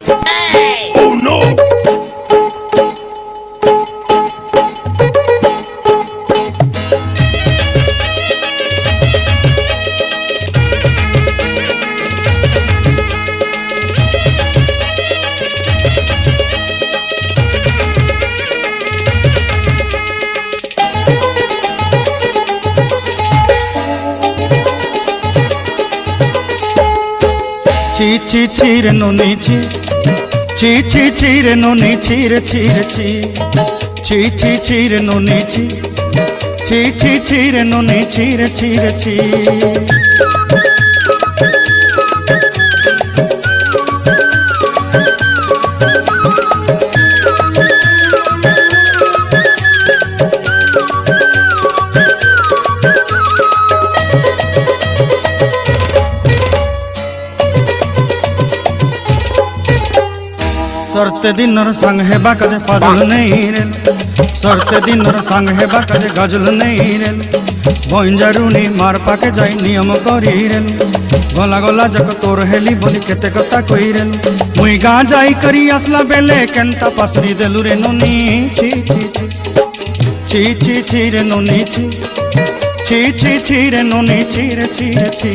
Oh no! Chi chi chi re no ni chi chi chi chi re no ni chi re chi re chi chi chi chi re no ni chi chi chi chi re no ni chi re chi re chi सरते दिनर संग हेबा काजे पाजल नहीं rail सरते दिनर संग हेबा काजे गजल नहीं rail भंजारुनी मार पाके जाई नियम करी रेल गला गला जक तोर हेली बोली केते कथा कई रेल मुई गाँ जाई करी आसला बेले केंता पासरी देलु रे नोनी छी छी छी छी छी छी रे नोनी छी छी छी छी रे नोनी छी रे छी रे छी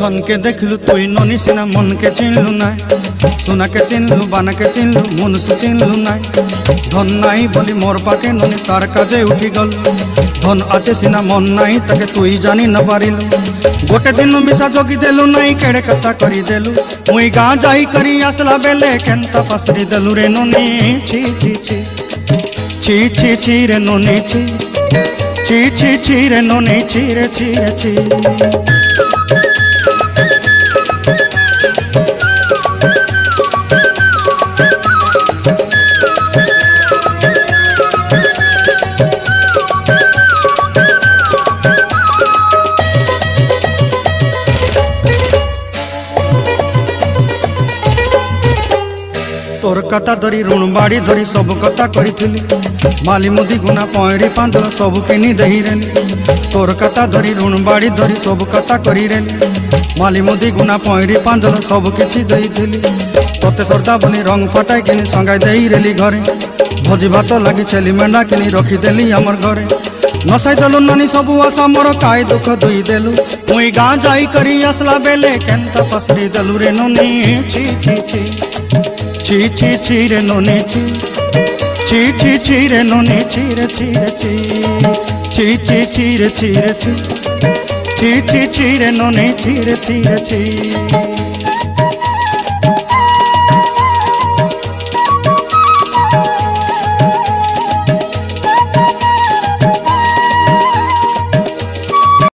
धन के देखलु तुई ननी सिना मन के चिन्हलु नाय सुना के चिन्हलु बाना के चिन्हलु मन से चिन्हलु नाय धन नाई बोली मोर पाके ननी तार काजे उठी गल धन आचे सिना मन नाई ताके तुई जानी न पारिलु गोटे दिन मिसा जोगी देलु नाई केड़े कथा करी देलु मुई गाँ जाई करी आसला बेले केंता पासरी देलु रे ननी छी छी छी छी छी छी रे ननी छी छी छी छी रे ननी छी रे छी रे छी तोर कथा धरी ऋण बाड़ी धरी सब कथा करी माली मुदी गुना पहरी पांदल सब किनी दही रेली तोर कथा धरी ऋण बाड़ी धरी सब कथा करी रेली माली मुदी गुना पहरी पांदल सब किछि दही थी तोते सरदा बनी रंग फटाई किनी संगाई दही रेली घरे भोजी भात लगी छेली मेंढा किनी रखी देली हमर घरे नसाई देलु नानी सबू आशा मोर काय दुख दुई देलु मुई गाँ जाई करी आसला बेले केंता पसरी देलु रे ननी छी छी छी छी छी छी रे ननी छी छी छी छी रे ननी छी रे छी रे छी छी छी छी रे छी रे छी छी छी छी रे ननी छी रे छी रे छी।